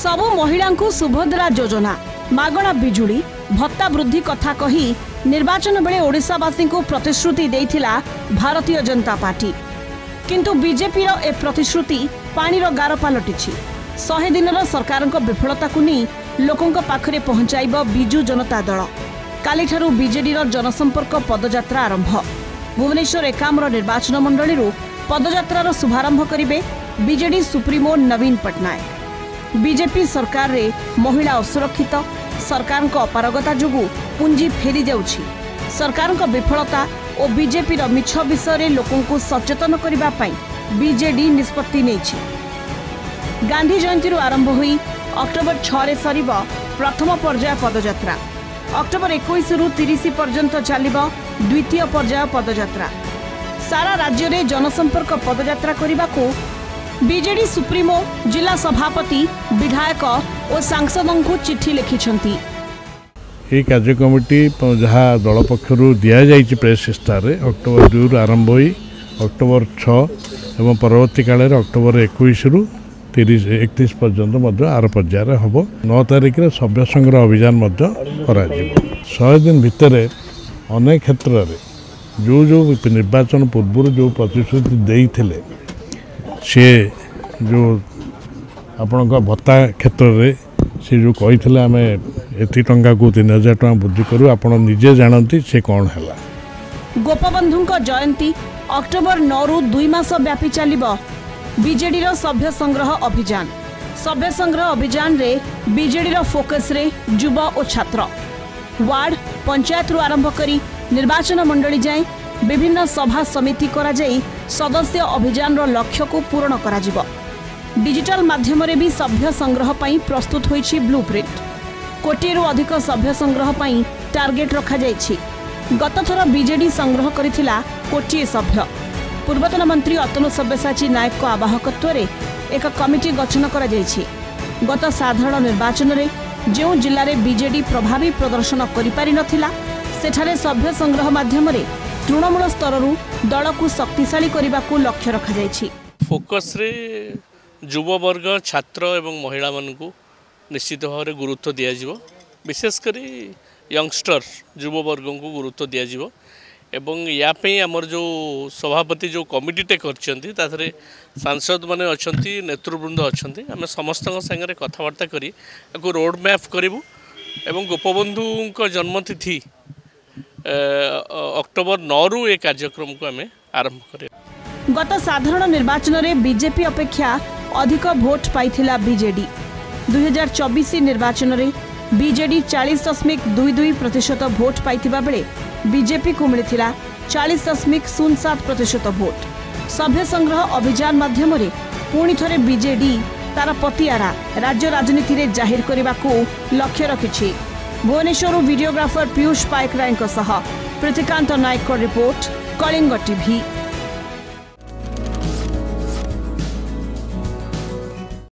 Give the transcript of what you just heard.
सबु महिला सुभद्रा योजना मागणा बिजुली भत्ता वृद्धि कथा कही निर्वाचन बेले ओडिशावासी को प्रतिश्रुति देइथिला भारतीय जनता पार्टी किंतु बीजेपी ए प्रतिश्रुति पानीर गार पलटिछि। 100 दिन सरकार विफलता को नहीं लोकों पाखरे पहुंचाइब बिजु जनता दल। काली ठारू बीजेडी जनसंपर्क पदयात्रा आरंभ। भुवनेश्वर एकाम्र निर्वाचन मंडली पदयात्रार शुभारंभ करिवे बीजेडी सुप्रीमो नवीन पट्टनायक। बीजेपी सरकार रे महिला असुरक्षित, सरकार अपारगता जोगु पुंजी फेरी जाउछि। सरकार विफलता और बीजेपी मिछ विषय लोकों को सचेतन करने पाई बीजेडी निष्पत्ति नेछि। गांधी जयंती आरंभ हुई अक्टोबर 6 रे सरिब प्रथम पर्याय पदयात्रा। अक्टोबर 21 रु 30 पर्यंत चलिब द्वितीय पर्याय पदयात्रा। सारा राज्य रे जनसंपर्क पदयात्रा करने को बीजेडी सुप्रीमो जिला सभापति विधायक और सांसदों को चिट्ठी लिखिछंती। ये कार्य कमिटी जहाँ दल पक्षर दि जाइए प्रेस इस्तार अक्टोबर 2 रु आरंभ हुई अक्टोबर 6 एवं परवर्ती काल में अक्टोबर 21 रु 31 पर्यंत आर पर्यायर हम 9 तारिख में सभ्य संग्रह अभियान 100 दिन भितर अनेक क्षेत्र में जो जो निर्वाचन पूर्व जो प्रतिश्रुति देते सी जो आपण भत्ता क्षेत्र में सी जो कही आम एति टंका को 3000 टका वृद्धि करूँ आप निजे जानती से कौन है। गोपबंधु जयंती अक्टोबर 9 रु 2 मास व्यापी चलिब बीजेडी सभ्य संग्रह अभियान। सभ्य संग्रह अभियान रे बीजेडी फोकस रे युवा और छात्र वार्ड पंचायत रु आरंभ करी निर्वाचन मंडली जाए विभिन्न सभा समिति करा जाई सदस्य अभियान रो लक्ष्य को पूर्ण करा जिवो। डिजिटल माध्यम रे भी सभ्य संग्रह पई प्रस्तुत होईछि ब्लूप्रिंट। कोटिरु अधिक सभ्य संग्रह पई टार्गेट रखा जाईछि। गत थर बीजेडी संग्रह करिथिला कोटिए सभ्य। पूर्वतन मंत्री अतनु सब्यसाची नायक को आवाहकत्व रे एक कमिटी गठन करा जाईछि। गत साधारण निर्वाचन रे जो जिल्ला रे बीजेडी प्रभावी प्रदर्शन करि पारि नथिला सेठारे सभ्य संग्रह माध्यम रे तृणमूल स्तर दल को शक्तिशाली करने को लक्ष्य रखा जायछि। फोकस रे युव वर्ग छात्र एवं महिला मान को निश्चित भाव में गुरुत्व दिज्व। विशेषकर यंगस्टर युव वर्ग को गुरुत्व दिज्व एवं यापी आमर जो सभापति जो कमिटीटे कर सांसद मैंने अच्छा नेतृवृंद अच्छा आम समस्त सागर कथबार्ता करी रोड मैप करूँ एवं गोपबंधु जन्मतिथि अक्टोबर 9 रु ए कार्यक्रम को आम आरंभ करें। गत साधारण निर्वाचन में बीजेपी अपेक्षा अधिक भोट पाइथिला बीजेडी। 2024 निर्वाचन में बीजेडी 40.22% भोट पाइथिबा बेले बीजेपी को मिलिथिला 40.07% भोट। सभ्य संग्रह अभियान माध्यम रे पुणी थरे बीजेडी तार पतियारा राज्य राजनीति रे जाहिर करने को लक्ष्य रखिछि। भुवनेश्वर वीडियोग्राफर पीयूष पाइकराय प्रीतिकांत नायक रिपोर्ट कलिंग टीवी।